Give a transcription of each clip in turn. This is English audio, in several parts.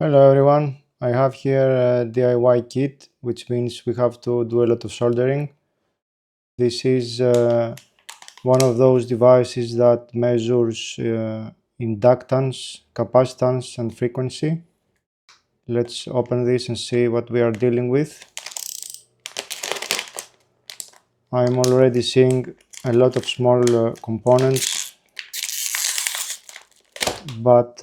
Hello everyone, I have here a DIY kit, which means we have to do a lot of soldering. This is one of those devices that measures inductance, capacitance and frequency. Let's open this and see what we are dealing with. I'm already seeing a lot of small components, but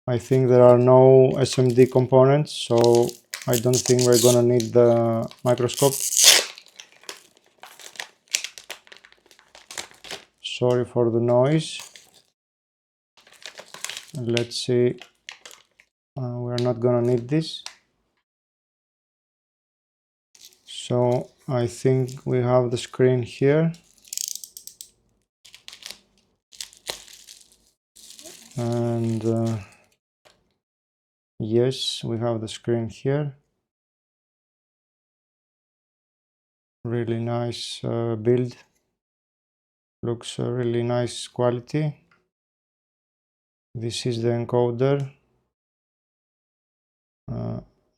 I think there are no SMD components, so I don't think we're gonna need the microscope. Sorry for the noise. Let's see, we're not gonna need this. So I think we have the screen here, and yes, we have the screen here. Really nice build, looks really nice quality. This is the encoder,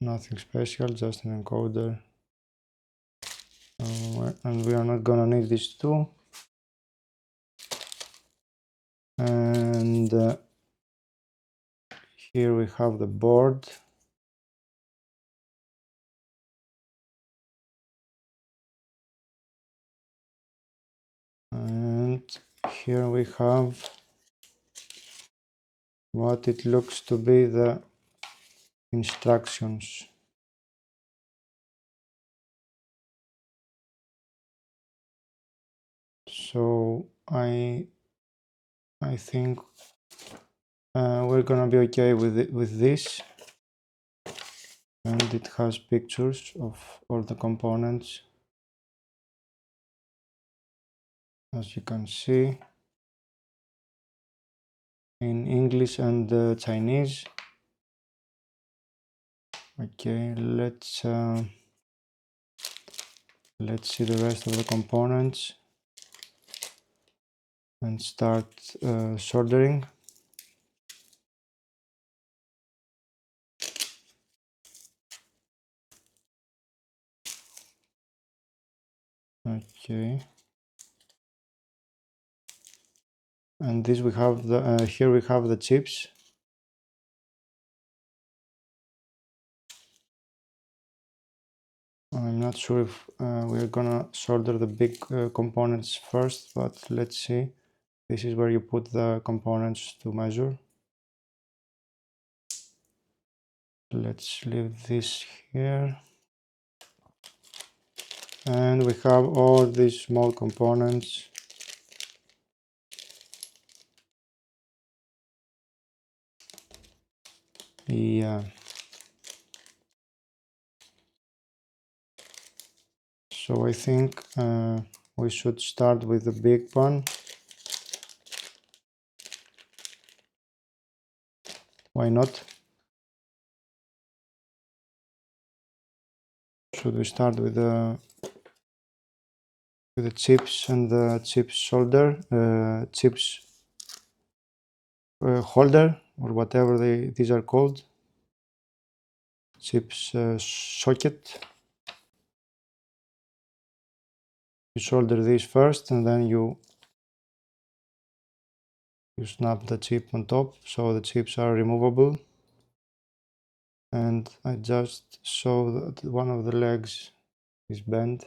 nothing special, just an encoder, and we are not gonna need this too. And here we have the board. And here we have what it looks to be the instructions. So I think we're gonna be okay with this, and it has pictures of all the components, as you can see, in English and Chinese. Okay, let's see the rest of the components and start soldering. Okay, and this we have the here we have the chips. I'm not sure if we're gonna solder the big components first, but let's see. This is where you put the components to measure. Let's leave this here. And we have all these small components. Yeah. So I think we should start with the big one. Why not? Should we start with the chips and the chips solder, chips holder, or whatever these are called, chips socket. You solder this first, and then you snap the chip on top, so the chips are removable. And I just saw that one of the legs is bent,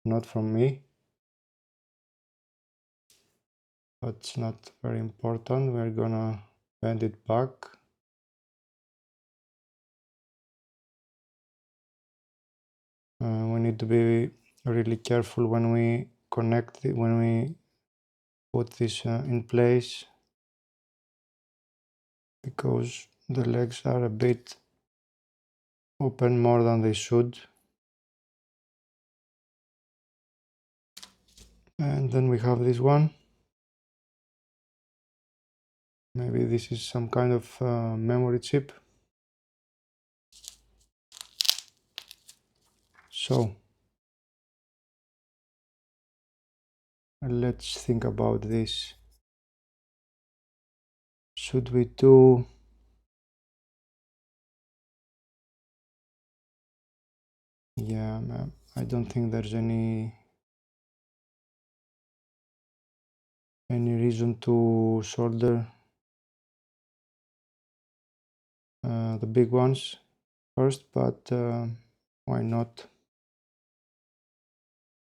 not from me, but it's not very important. We're gonna bend it back. We need to be really careful when we connect it, when we put this in place, because the legs are a bit open more than they should. And then we have this one. Maybe this is some kind of memory chip. So let's think about this. Should we do Yeah, I don't think there's any reason to solder the big ones first, but why not?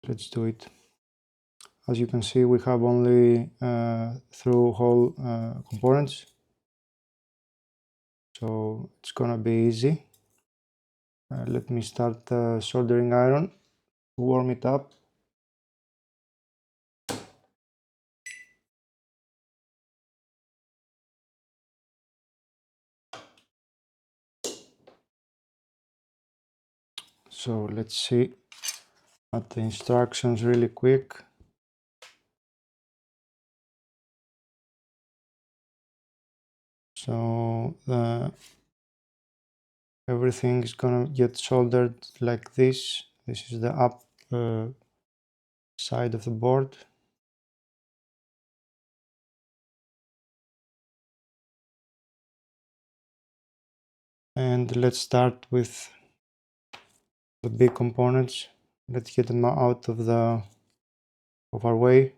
Let's do it. As you can see, we have only through hole components, so it's gonna be easy. Let me start soldering iron, warm it up. So let's see at the instructions really quick. So everything is gonna get soldered like this. This is the up side of the board. And let's start with the big components. Let's get them out of our way.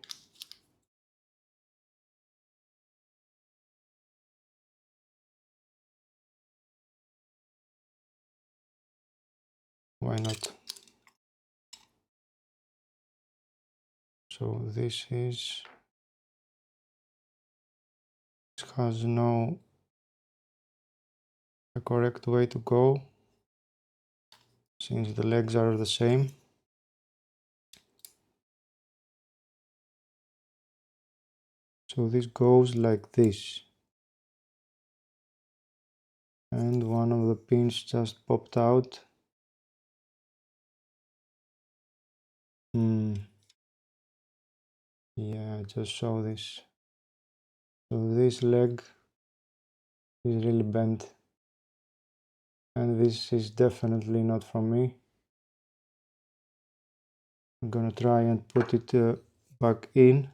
Why not? So this has no correct way to go since the legs are the same. So this goes like this. And one of the pins just popped out. Yeah, just show this. So this leg is really bent. And this is definitely not from me. I'm gonna try and put it back in.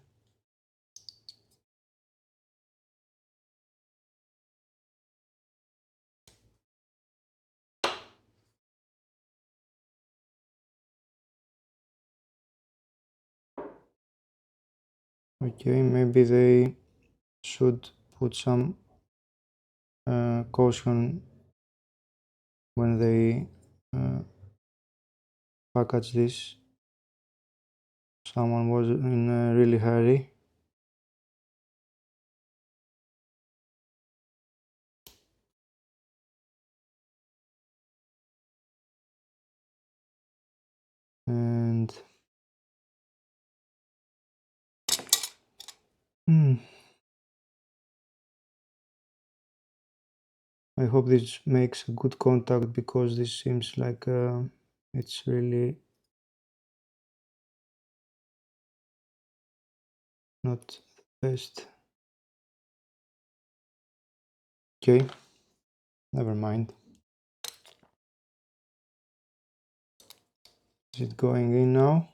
Okay, maybe they should put some caution when they package this. Someone was in a really hurry. And I hope this makes a good contact, because this seems like it's really not the best. Okay, never mind. Is it going in now?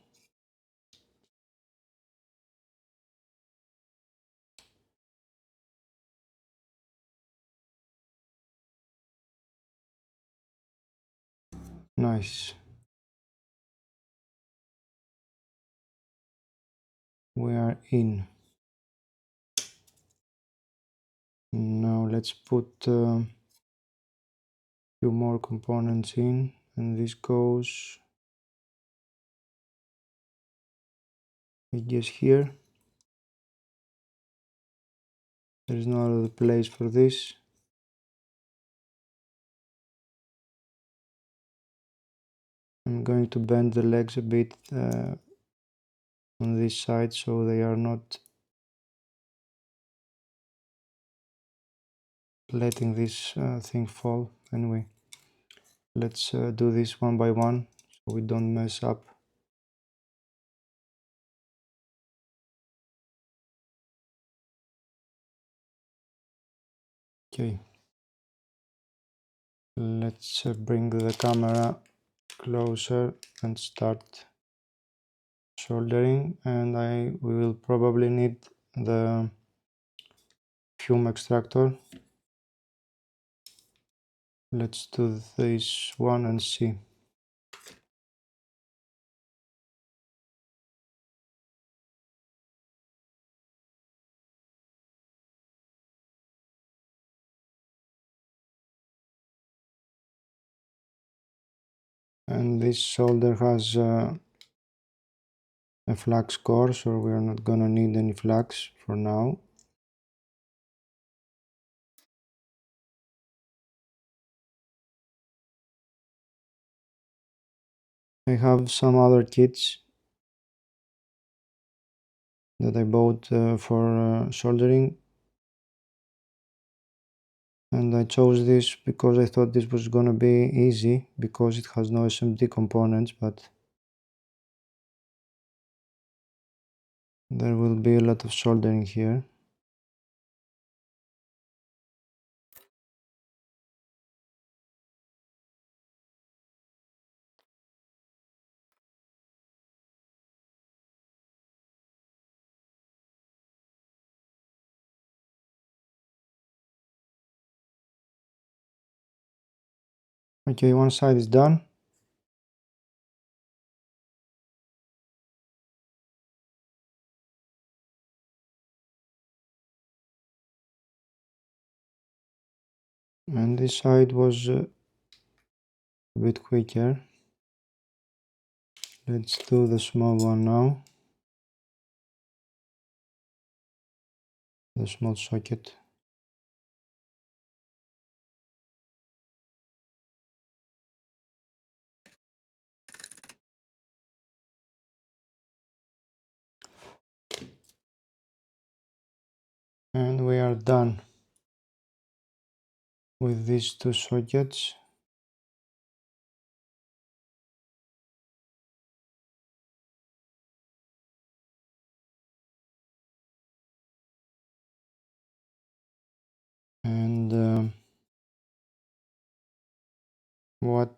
Nice. We are in. Now let's put a few more components in, and this goes, I guess, here. There is no other place for this. I'm going to bend the legs a bit on this side so they are not letting this thing fall. Anyway, let's do this one by one so we don't mess up. Okay, let's bring the camera closer and start soldering, and we will probably need the fume extractor. Let's do this one and see. And this solder has a flux core, so we are not gonna need any flux for now. I have some other kits that I bought for soldering, and I chose this because I thought this was gonna be easy because it has no SMD components, but there will be a lot of soldering here. Okay, one side is done. And this side was a bit quicker. Let's do the small one now, the small socket. And we are done with these two sockets. And what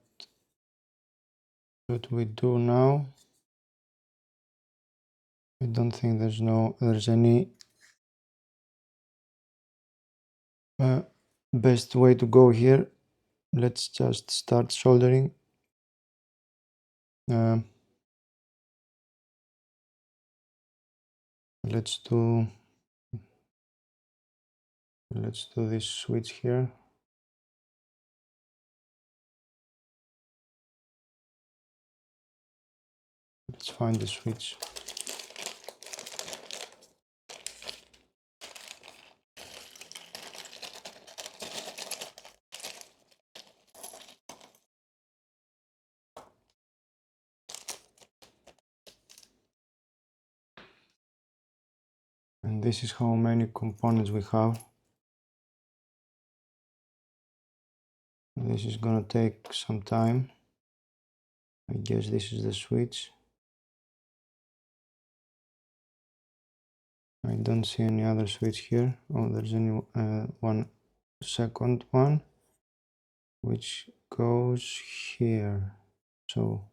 should we do now? I don't think there's any best way to go here. Let's just start soldering. Uh, let's do this switch here. Let's find the switch. And this is how many components we have. This is gonna take some time. I guess this is the switch. I don't see any other switch here. Oh, there's only one second one, which goes here. So,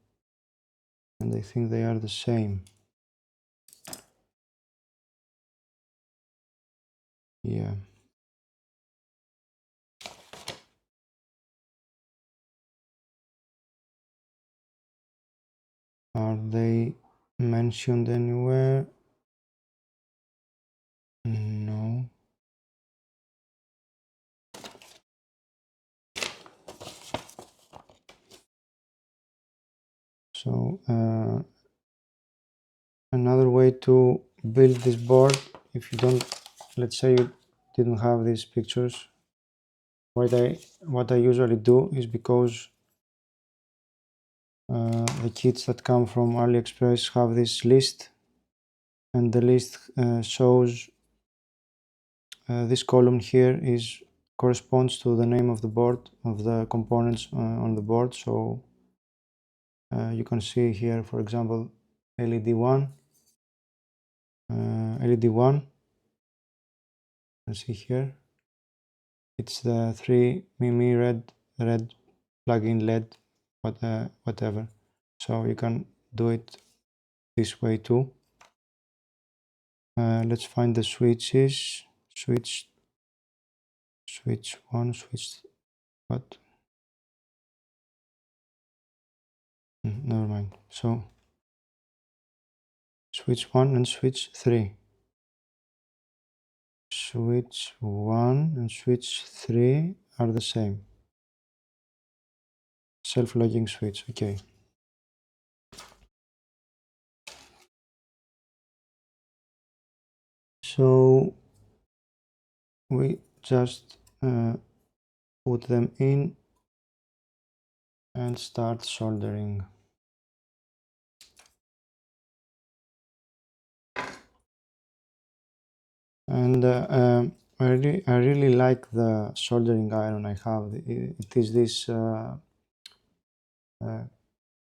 and I think they are the same. Yeah. Are they mentioned anywhere? No. So another way to build this board, if you don't, let's say you didn't have these pictures, what I usually do is because the kits that come from AliExpress have this list, and the list shows this column here corresponds to the name of the board, of the components on the board. So you can see here, for example, LED1, LED1. You can see here, it's the 3mm red plug-in LED, whatever. So you can do it this way too. Let's find the switches. Switch 1, switch what? Never mind. So switch 1 and switch 3. Switch 1 and switch 3 are the same. Self-locking switch, okay. So we just put them in and start soldering. And I really like the soldering iron I have. It is this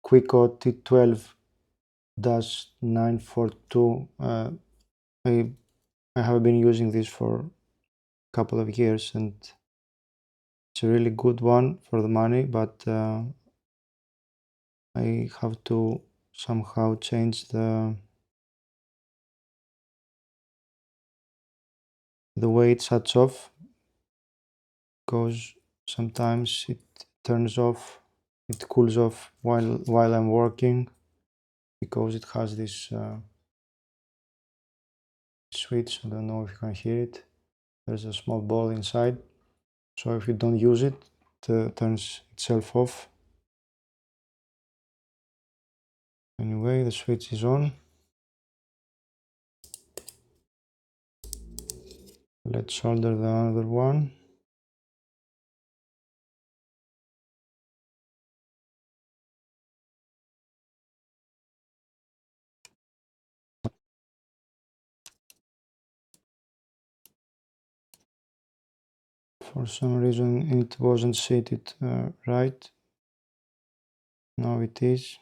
Quico T12-942. I have been using this for a couple of years, and it's a really good one for the money, but I have to somehow change the way it shuts off, because sometimes it turns off, it cools off while I'm working, because it has this switch. I don't know if you can hear it. There's a small ball inside, so if you don't use it, it turns itself off. Anyway, the switch is on. Let's solder the other one. For some reason it wasn't seated right. Now it is.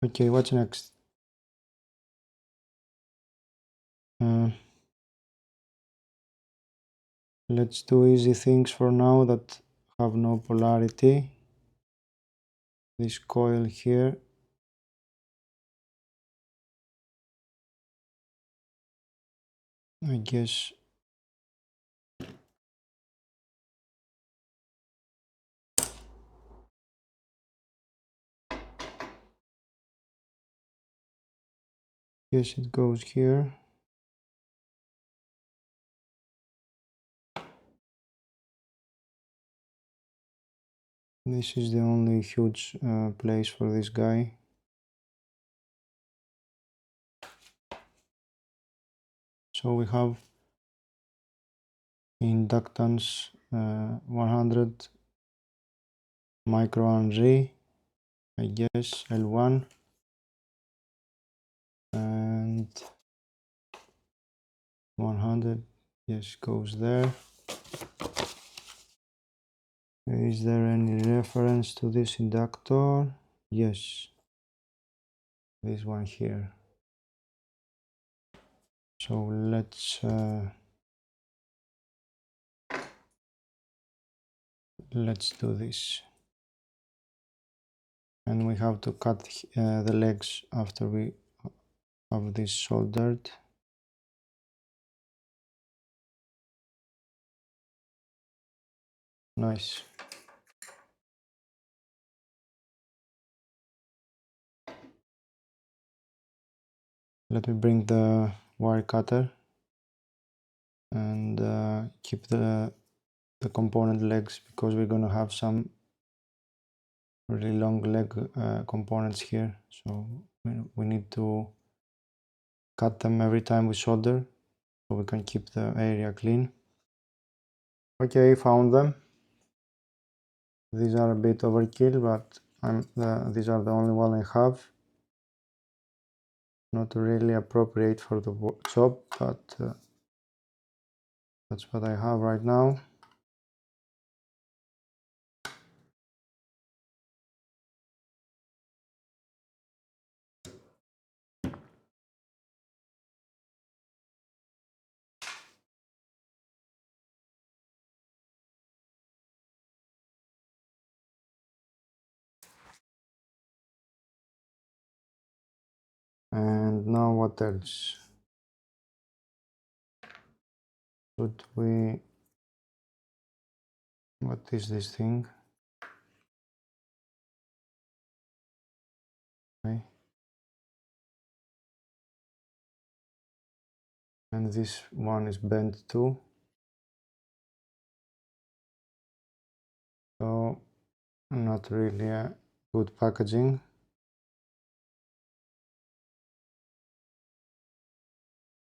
Okay, what's next? Let's do easy things for now that have no polarity. This coil here. I guess it goes here. This is the only huge place for this guy. So we have inductance 100 microhenry, I guess L1, and 100, yes, goes there. Is there any reference to this inductor? Yes, this one here. So let's do this. And we have to cut the legs after we have this soldered. Nice. Let me bring the wire cutter and keep the component legs, because we're going to have some really long leg components here, so we need to cut them every time we solder so we can keep the area clean. Okay, found them. These are a bit overkill, but these are the only one I have. Not really appropriate for the job, but that's what I have right now. And now what else? Should we... What is this thing? Okay. And this one is bent too. So not really a good packaging.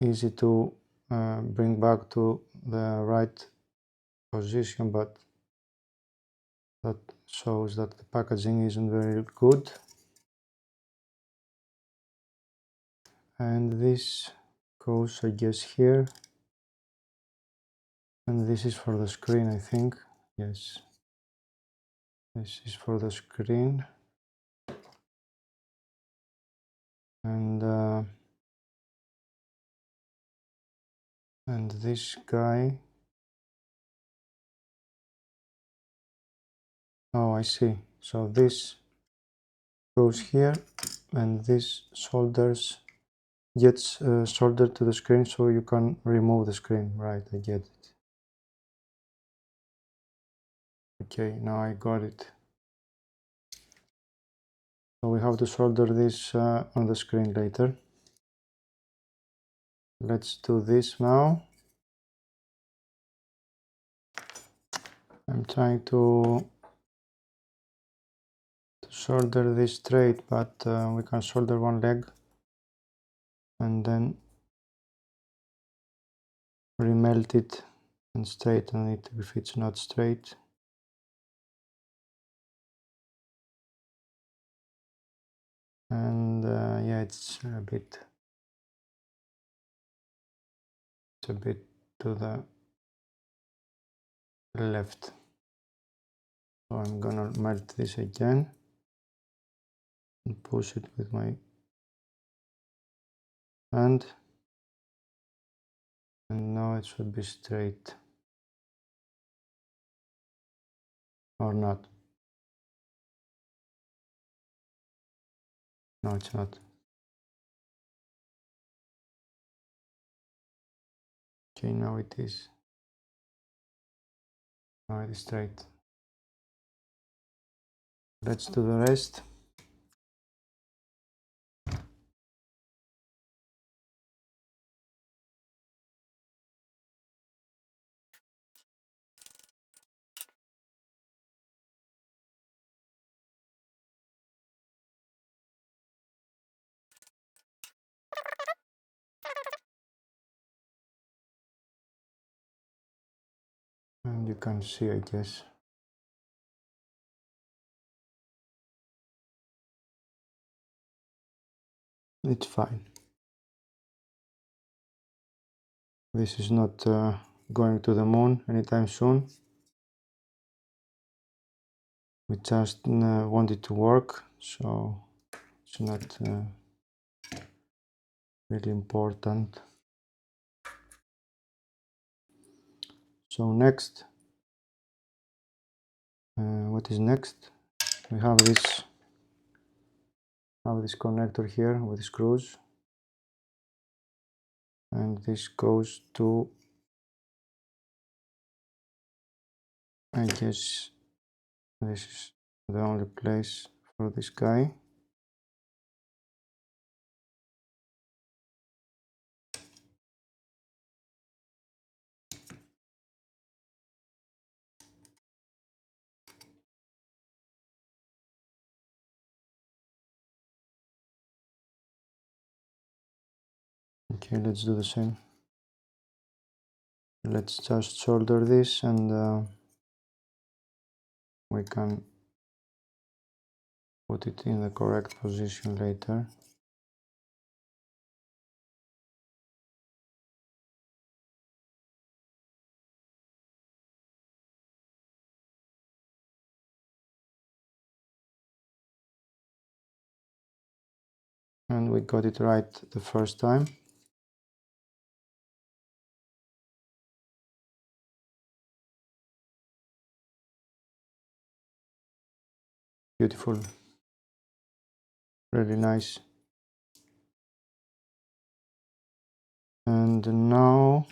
Easy to bring back to the right position, but that shows that the packaging isn't very good. And this goes, I guess, here, and this is for the screen, I think. Yes, this is for the screen. And this guy, oh, I see. So this goes here, and this gets soldered to the screen, so you can remove the screen. Right, I get it. Okay, now I got it. So we have to solder this on the screen later. Let's do this now. I'm trying to solder this straight, but we can solder one leg and then remelt it and straighten it if it's not straight. And yeah, it's a bit to the left. So I'm gonna melt this again and push it with my hand, and now it should be straight, or not. No, it's not. Okay, now it is. Now it is straight. Let's do the rest. And you can see, I guess, it's fine. This is not going to the moon anytime soon. We just want it to work, so it's not really important. So next, what is next? We have this connector here with screws, and this goes to, I guess this is the only place for this guy. Okay, let's do the same. Let's just solder this, and we can put it in the correct position later. And we got it right the first time. Beautiful, really nice. And now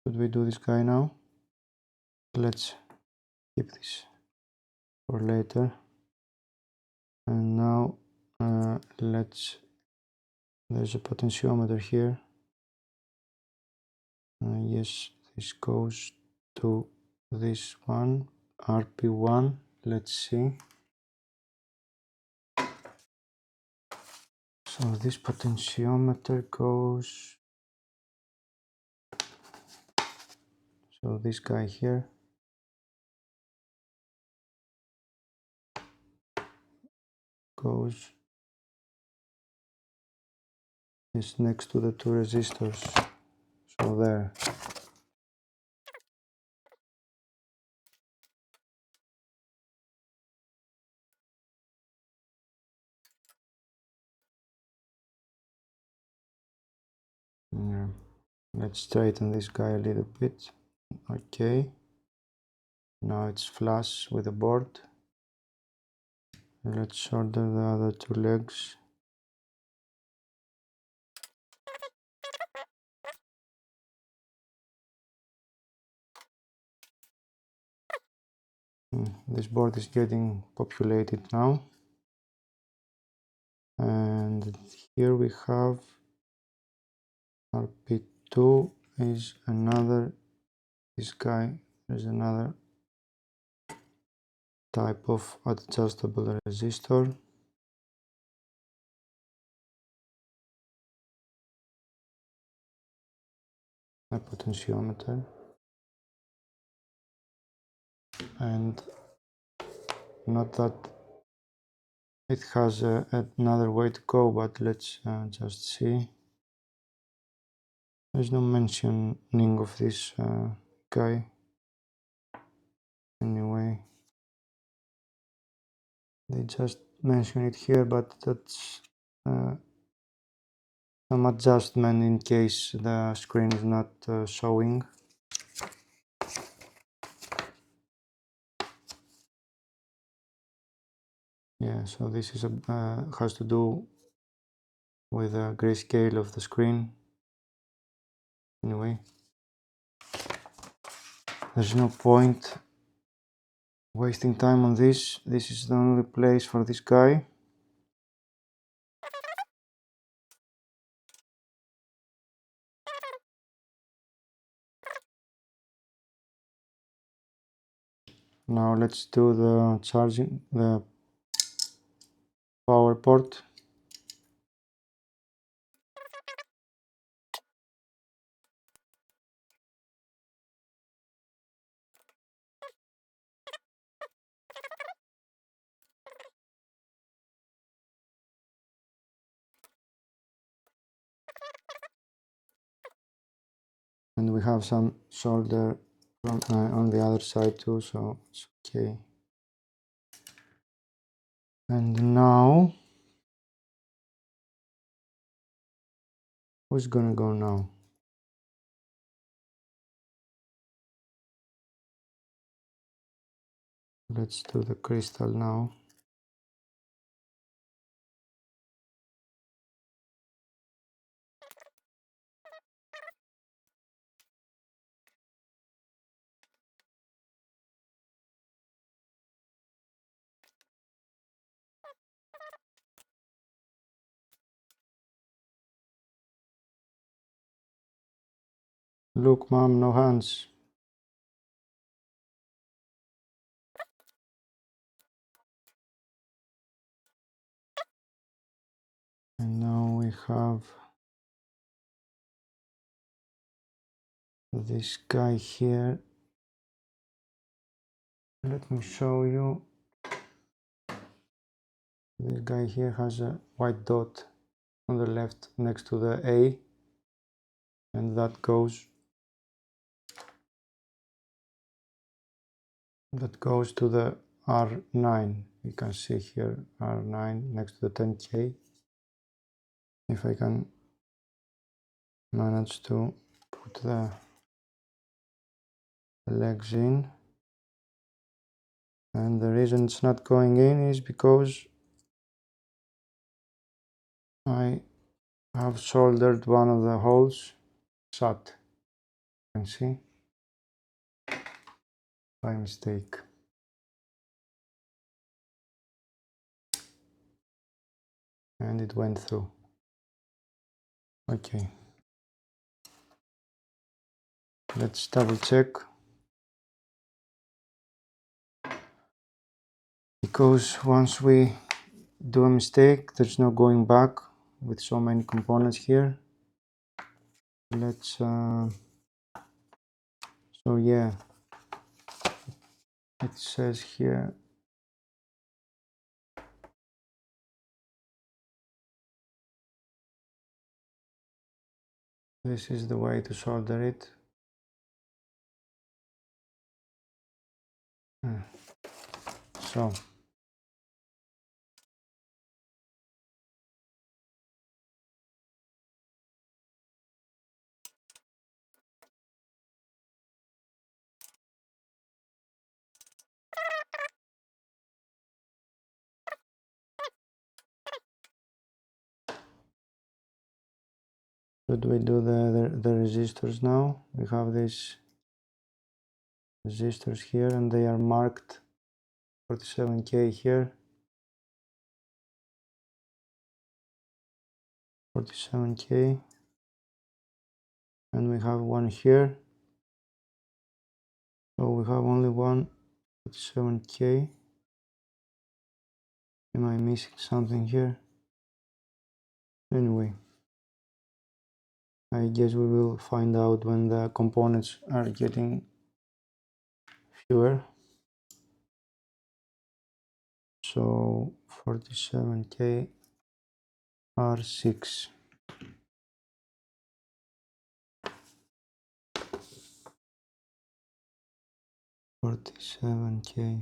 should we do this guy now? Let's keep this for later. And now there's a potentiometer here, Yes, this goes to this one, RP1. Let's see. So this potentiometer goes, so this guy here goes is next to the two resistors. So there. Yeah. Let's straighten this guy a little bit. Okay. Now it's flush with the board. Let's solder the other two legs. This board is getting populated now. And here we have RP2 is another, this guy is another type of adjustable resistor. A potentiometer. And not that it has another way to go, but let's just see. There's no mentioning of this guy. Anyway, they just mention it here, but that's some adjustment in case the screen is not showing. Yeah, so this is has to do with the grayscale of the screen. Anyway, there's no point wasting time on this. This is the only place for this guy. Now let's do the charging, the power port. And we have some solder from, on the other side too, so it's okay. And now, who's gonna go now? Let's do the crystal now. Look, mom, no hands. And now we have this guy here. Let me show you. This guy here has a white dot on the left next to the A, and that goes to the R9. You can see here R9 next to the 10K. If I can manage to put the legs in. And the reason it's not going in is because I have soldered one of the holes shut. You can see by mistake. And it went through. Okay. Let's double check, because once we do a mistake there's no going back with so many components here. Let's so yeah, it says here this is the way to solder it. So should we do the resistors now? We have these resistors here and they are marked 47K here, 47K, and we have one here, so we have only one 47K. Am I missing something here? Anyway, I guess we will find out when the components are getting fewer. So 47K R6. $47K.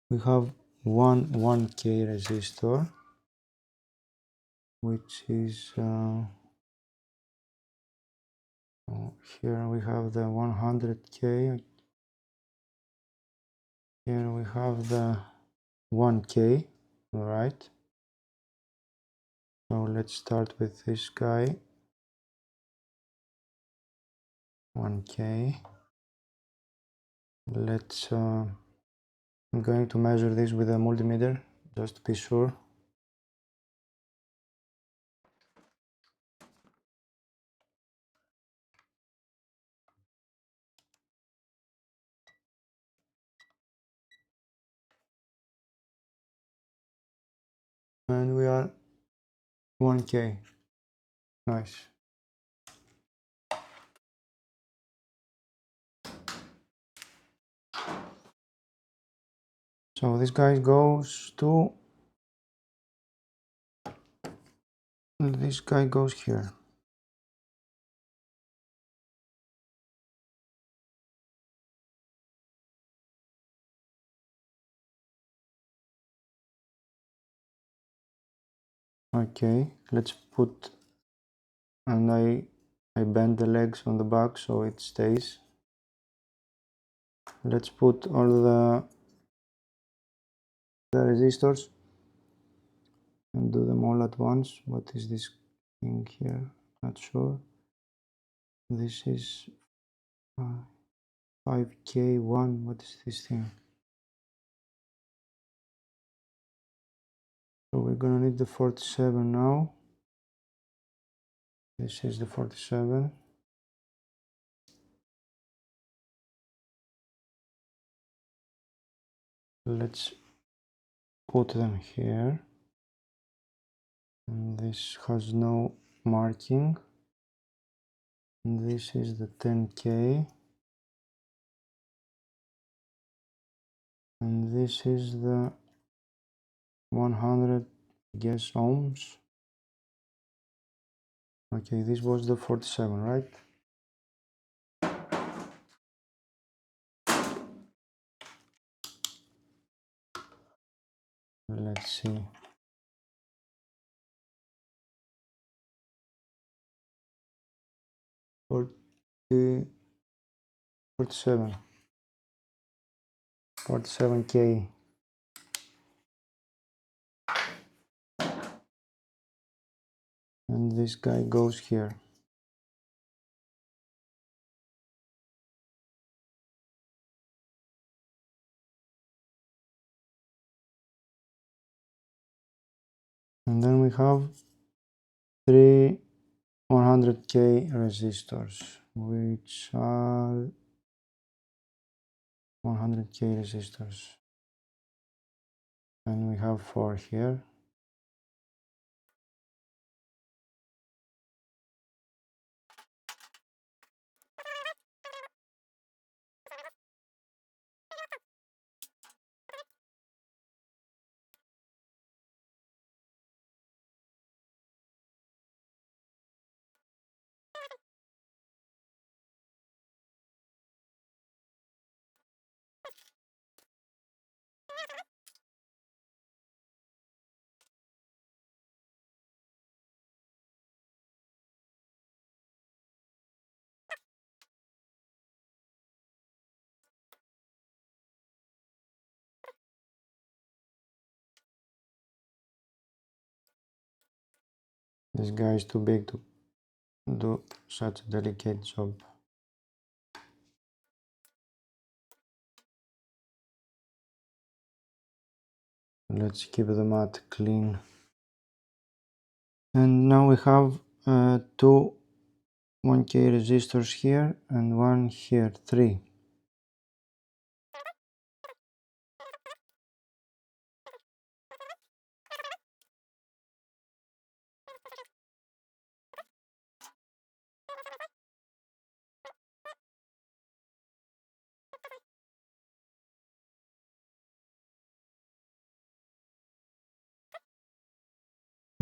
We have one 1K resistor, which is here we have the 100K. Here we have the 1K. All right. So let's start with this guy. 1K. Let's I'm going to measure this with a multimeter just to be sure. And we are 1K. Nice. So this guy goes to, this guy goes here. Okay, let's put, and I bend the legs on the back so it stays. Let's put all the resistors and do them all at once. What is this thing here? Not sure. This is 5K1. What is this thing? So we're gonna need the 47 now. This is the 47. Let's put them here. And this has no marking. And this is the 10K. And this is the 100, I guess, ohms. Okay, this was the 47, right? Let's see. 40, 47, 47K. And this guy goes here. And then we have three 100k resistors, which are 100k resistors, and we have 4 here. This guy is too big to do such a delicate job. Let's keep the mat clean. And now we have two 1k resistors here and one here, 3.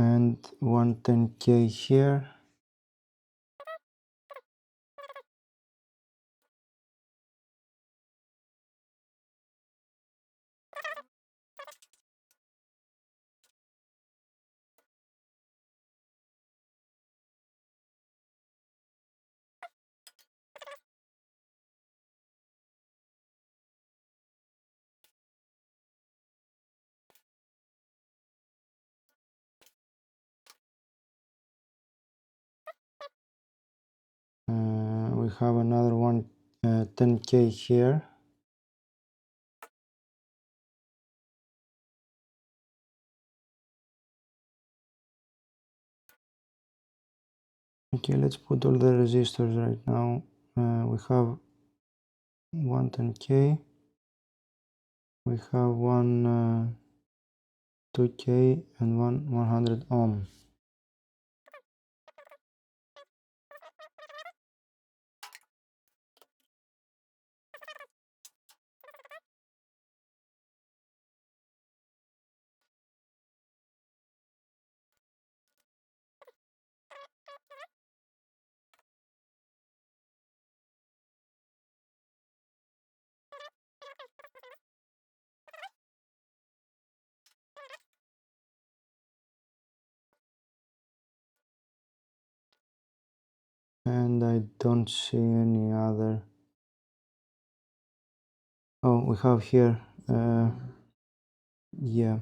And one 10k here. We have another one 10k here. Okay, let's put all the resistors right now. We have one 10k. We have one 2k and one 100 ohm. And I don't see any other. Oh, we have here. Yeah.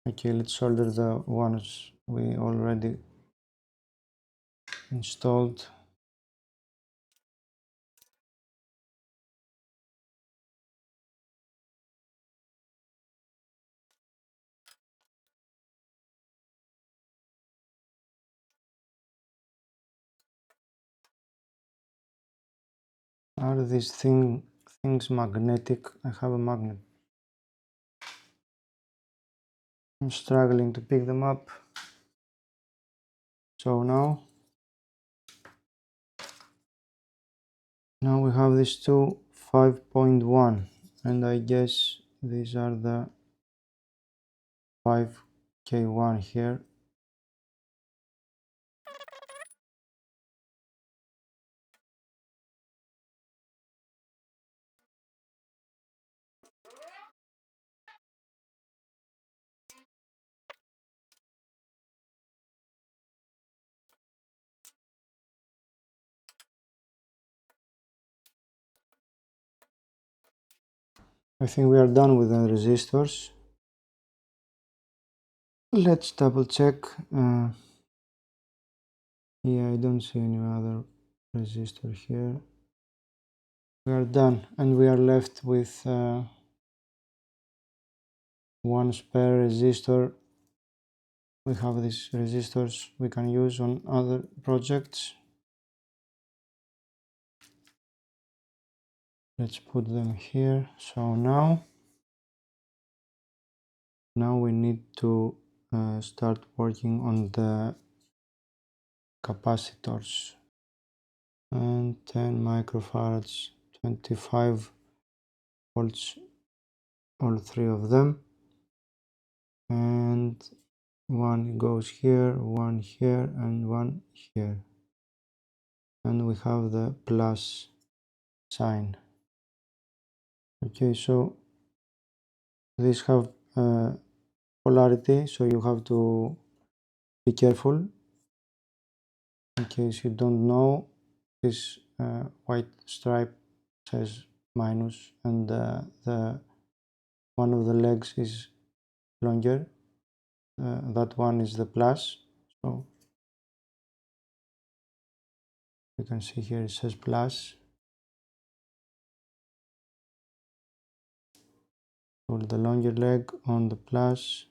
Okay, let's solder the ones we already installed. Are these things magnetic? I have a magnet. I'm struggling to pick them up. So now we have these two 5.1, and I guess these are the 5k1 here. I think we are done with the resistors. Let's double check. Yeah, I don't see any other resistor here. We are done, and we are left with one spare resistor we have these resistors we can use on other projects. Let's put them here. So now we need to start working on the capacitors. And 10 microfarads, 25 volts, all three of them. And one goes here, one here, and one here. And we have the plus sign. Okay, so these have polarity, so you have to be careful. In case you don't know, this white stripe says minus, and the one of the legs is longer. That one is the plus. So you can see here it says plus. Put the longer leg on the plus.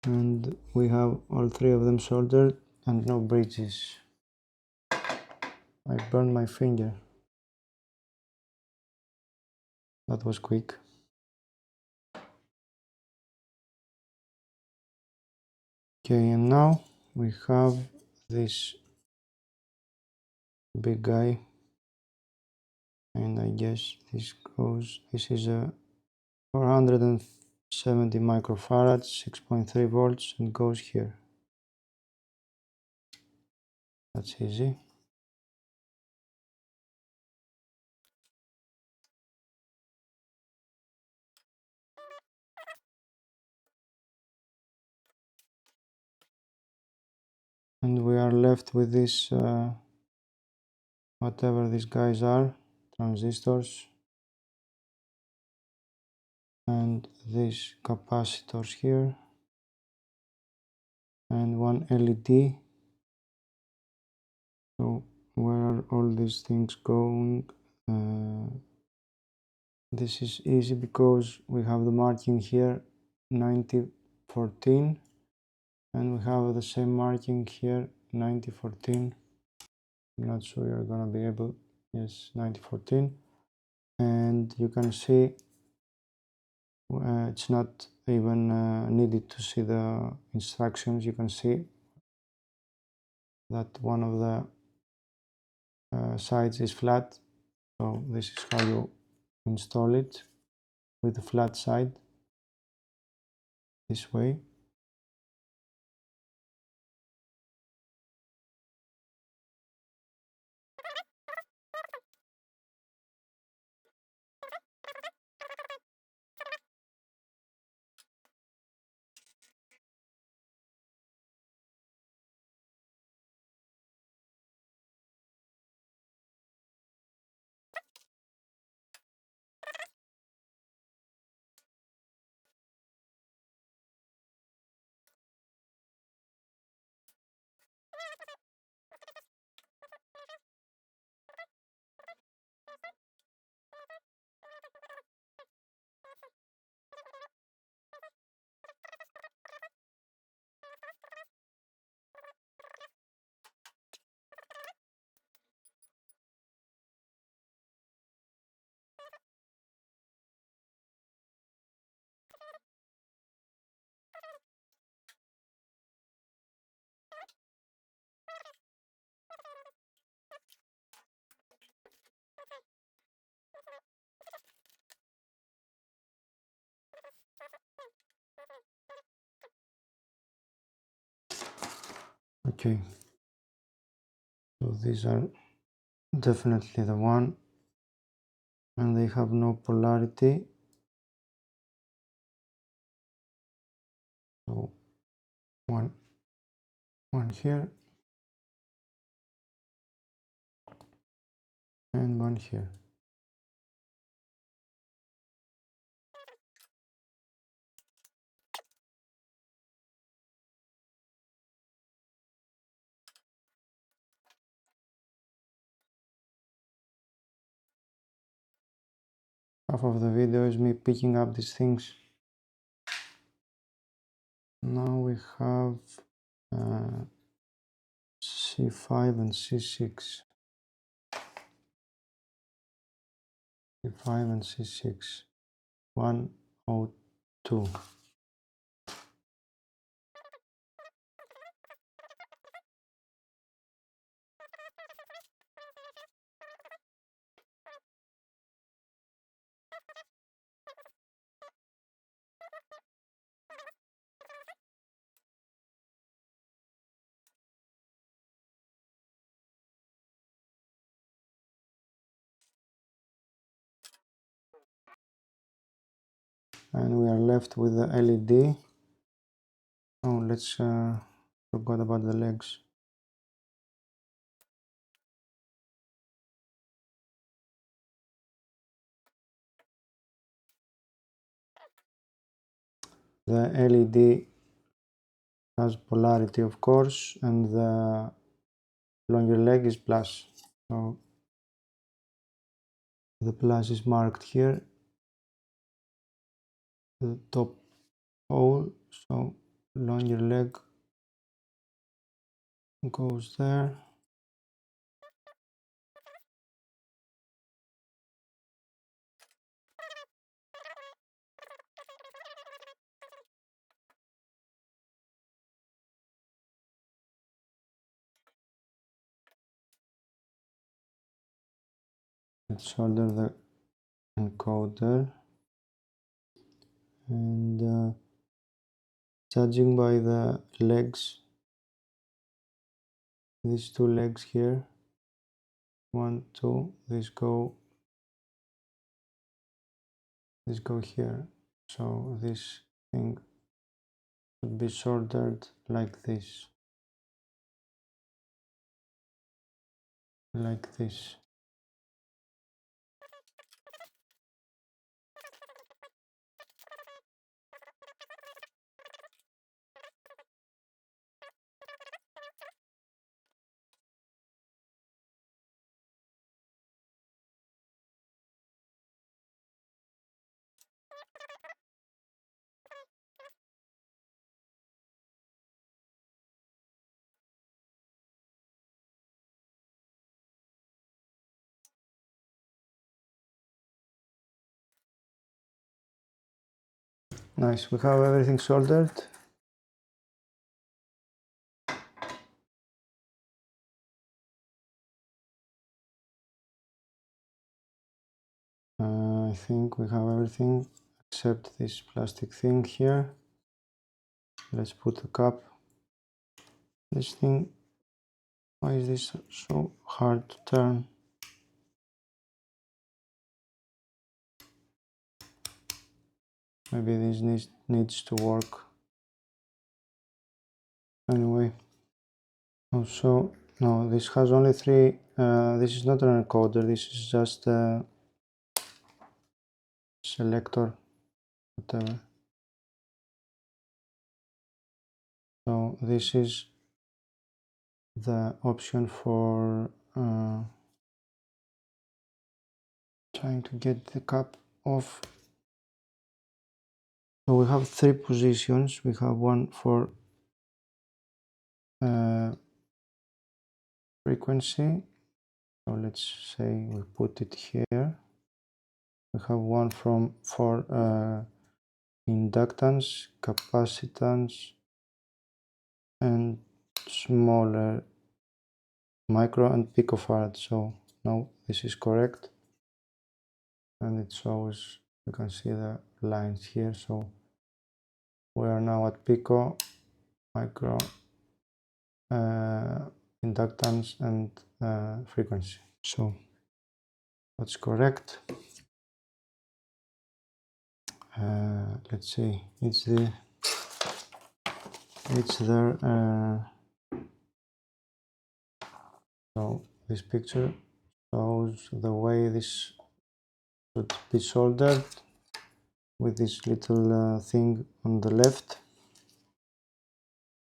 And we have all three of them soldered and no bridges. I burned my finger. That was quick. Okay, and now we have this big guy, and I guess this is a 470 microfarads, 6.3 volts, and goes here. That's easy. And we are left with this, whatever these guys are, transistors, and these capacitors here, and one LED. So where are all these things going? This is easy because we have the marking here 9014, and we have the same marking here 9014. I'm not sure you're gonna be able. Yes, 9014, and you can see it's not even needed to see the instructions. You can see that one of the sides is flat, so this is how you install it, with the flat side, this way. Okay, so these are definitely the one, and they have no polarity. So one here and one here. half of the video is me picking up these things. Now we have C5 and C6. C5 and C6. 102. And we are left with the LED. Oh, let's forgot about the legs. The LED has polarity, of course, and the longer leg is plus. So the plus is marked here, the top hole. So longer leg goes there. Let's solder the encoder, and judging by the legs, these two legs here, 1, 2, these go here. So this thing should be soldered like this. Like this. Nice, we have everything soldered. I think we have everything except this plastic thing here. Let's put the cap. This thing, why is this so hard to turn? Maybe this needs to work. Anyway, also, no, this has only 3, this is not an encoder, this is just a selector, whatever. So this is the option for trying to get the cap off. So we have 3 positions. We have one for frequency. So let's say we put it here. We have one for inductance, capacitance, and smaller micro and picofarad. So now this is correct, and it shows, you can see the lines here. So we are now at pico, micro, inductance, and frequency. So that's correct. Let's see, it's there. So this picture shows the way this should be soldered with this little thing on the left,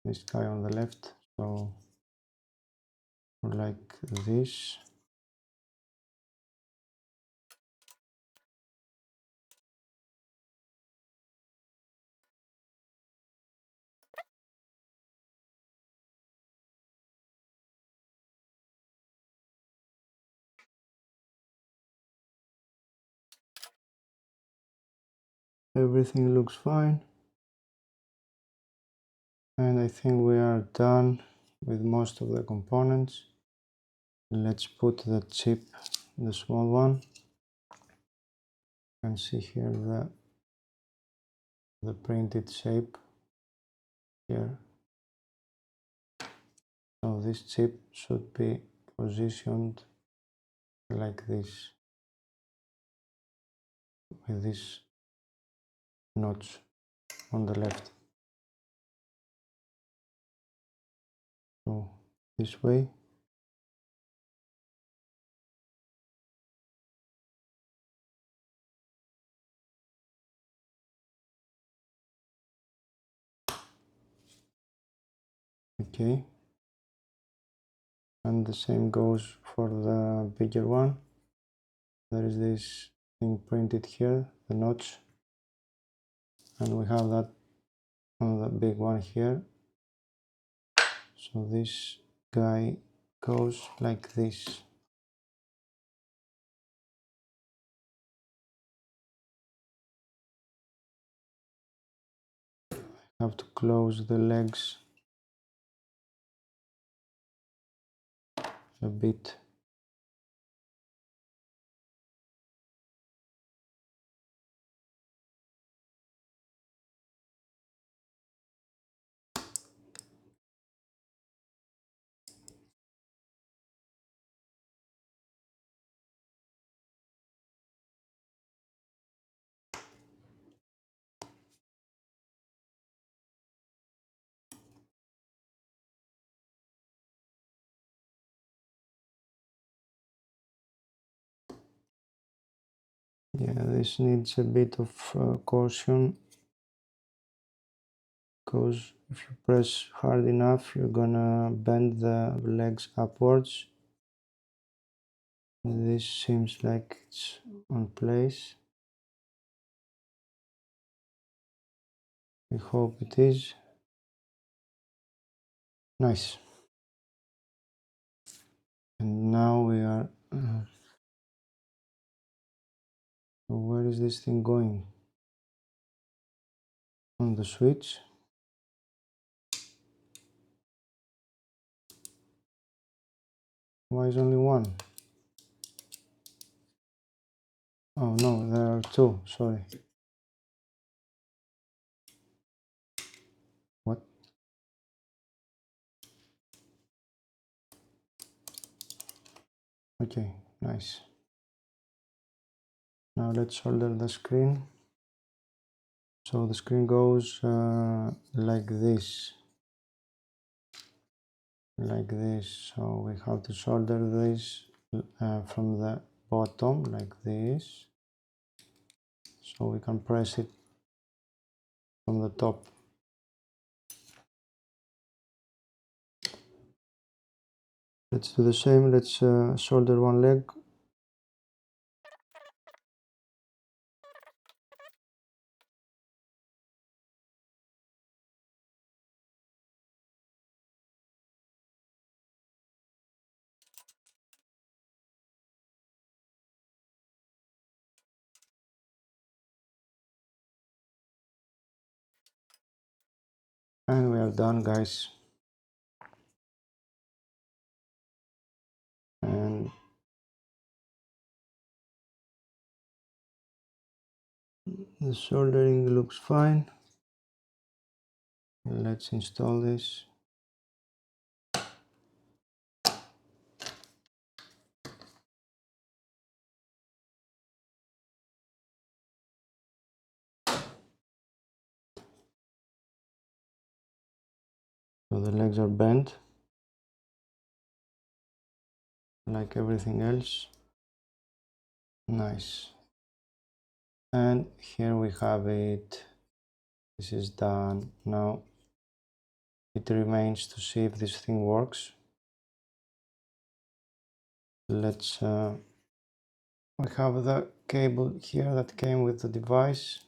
this guy on the left. So like this. Everything looks fine, and I think we are done with most of the components. Let's put the chip, the small one. You can see here the printed shape here. So this chip should be positioned like this, with this notch on the left. So this way. Okay. And the same goes for the bigger one. There is this thing printed here, the notch, and we have that on the big one here. So this guy goes like this. Have to close the legs a bit. Yeah, this needs a bit of caution, because if you press hard enough, you're gonna bend the legs upwards. This seems like it's on place. I hope it is. Nice. And now we are... where is this thing going? On the switch. Why is only one? Oh no, there are two, sorry. What? Okay, nice. Now let's solder the screen. So the screen goes like this. Like this. So we have to solder this from the bottom, like this. So we can press it from the top. Let's do the same. Let's solder one leg. And we are done, guys. And the soldering looks fine. Let's install this. So the legs are bent, like everything else. Nice. And here we have it. This is done. Now it remains to see if this thing works. Let's we have the cable here that came with the device.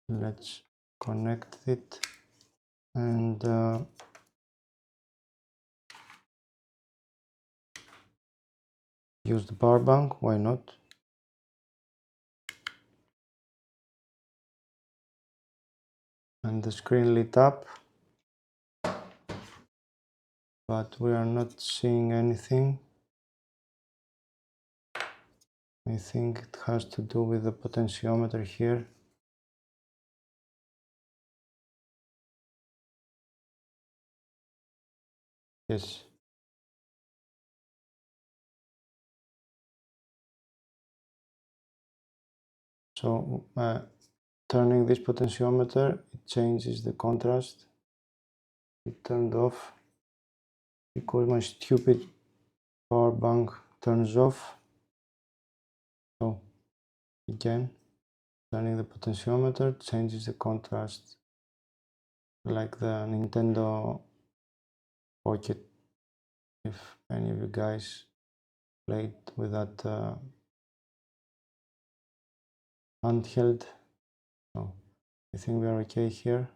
Let's connect it, and use the power bank, why not? And the screen lit up, but we are not seeing anything. I think it has to do with the potentiometer here. Yes. So turning this potentiometer, it changes the contrast. It turned off because my stupid power bank turns off. So again, turning the potentiometer changes the contrast, like the Nintendo Pocket, if any of you guys played with that handheld. So I think we are okay here.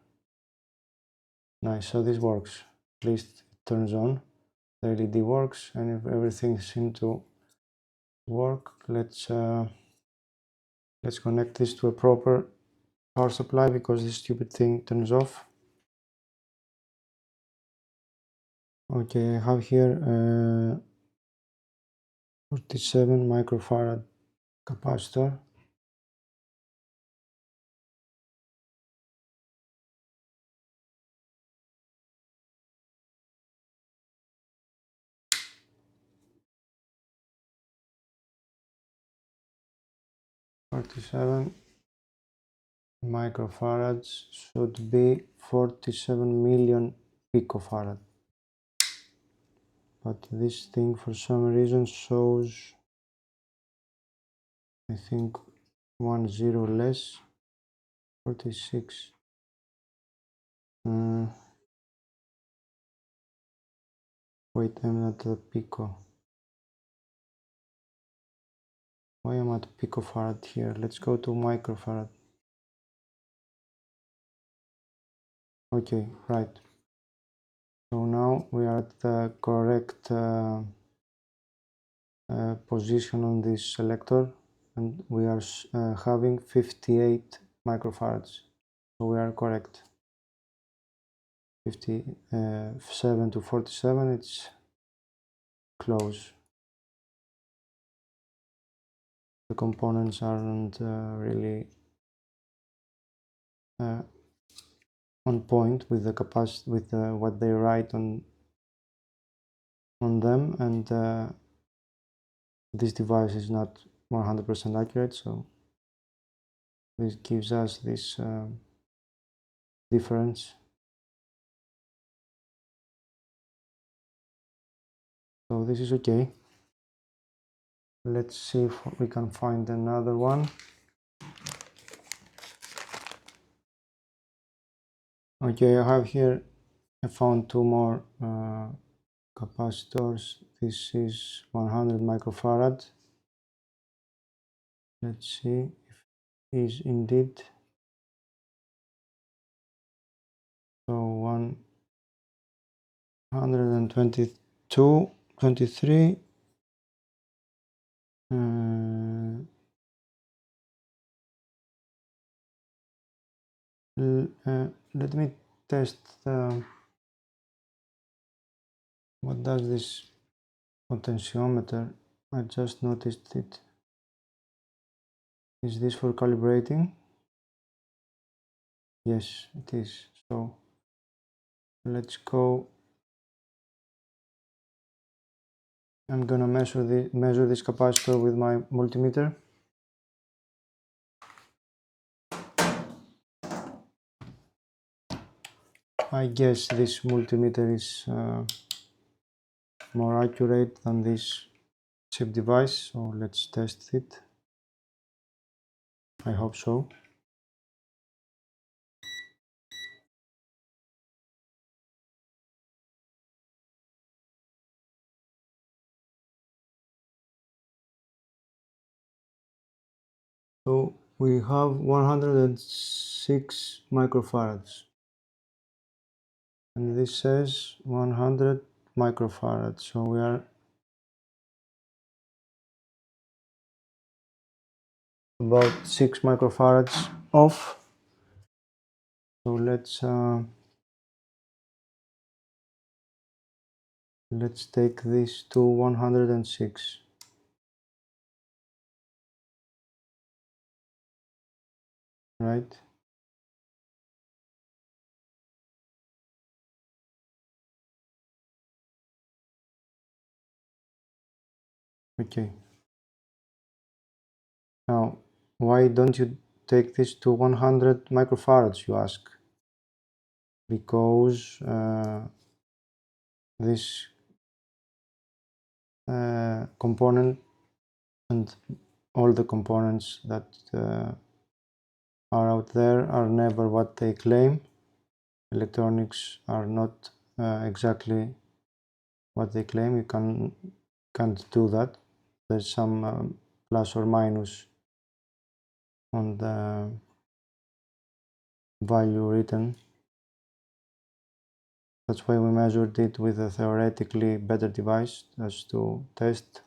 Nice, so this works. At least it turns on. The LED works, and if everything seems to work, let's connect this to a proper power supply because this stupid thing turns off. Okay, I have here 47 microfarad capacitor. Forty-seven microfarads should be 47 million picofarad. But this thing for some reason shows, I think, 1 0 less. 46. Wait, I'm not the pico. Why am I at picofarad here? Let's go to microfarad. Okay, right. So now we are at the correct position on this selector, and we are having 58 microfarads. So we are correct. 57 to 47, it's close. The components aren't really on point with the capacity, with what they write on them, and this device is not 100% accurate, so this gives us this difference. So this is okay. Let's see if we can find another one. Okay, I have here, I found two more capacitors. This is 100 microfarad. Let's see if it is indeed. So 122, 23. Let me test what does this potentiometer. I just noticed it. Is this for calibrating? Yes, it is. So let's go. I'm gonna measure this capacitor with my multimeter. I guess this multimeter is more accurate than this cheap device, so let's test it. I hope so. So we have 106 microfarads, and this says 100 microfarads, so we are about 6 microfarads off. So let's take this to 106. Right? Okay. Now, why don't you take this to 100 microfarads, you ask? Because this component and all the components that are out there are never what they claim. Electronics are not exactly what they claim. You can't do that. There's some plus or minus on the value written. That's why we measured it with a theoretically better device just to test.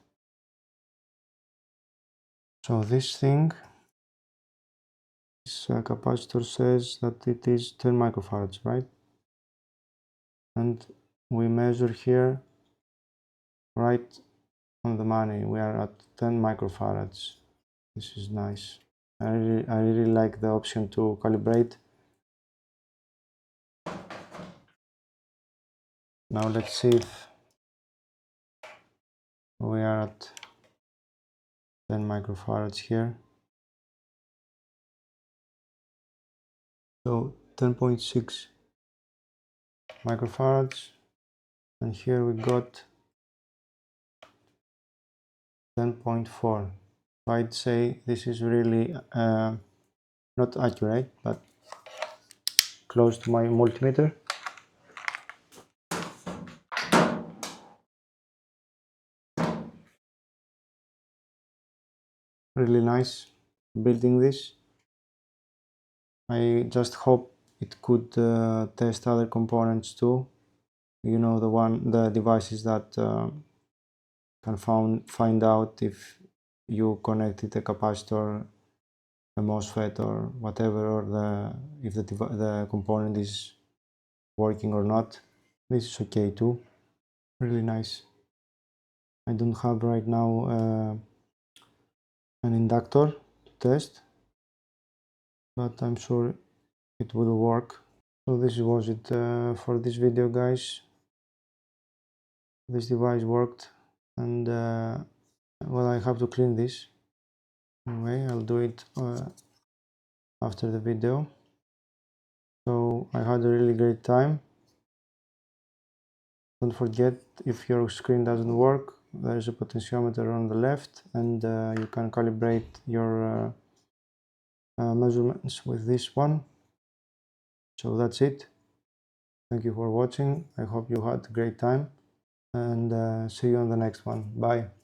So this thing, this capacitor says that it is 10 microfarads, right? And we measure here right on the money. We are at 10 microfarads. This is nice. I really like the option to calibrate. Now let's see if we are at 10 microfarads here. So 10.6 microfarads, and here we got 10.4. So I'd say this is really not accurate, but close to my multimeter. Really nice building this. I just hope it could test other components too. You know, the devices that can find out if you connected a capacitor, a MOSFET or whatever, or if the component is working or not. This is okay too. Really nice. I don't have right now an inductor to test, but I'm sure it will work. So this was it for this video, guys. This device worked, and well, I have to clean this. Anyway, I'll do it after the video. So I had a really great time. Don't forget, if your screen doesn't work, there's a potentiometer on the left, and you can calibrate your measurements with this one. So that's it. Thank you for watching. I hope you had a great time, and see you on the next one. Bye.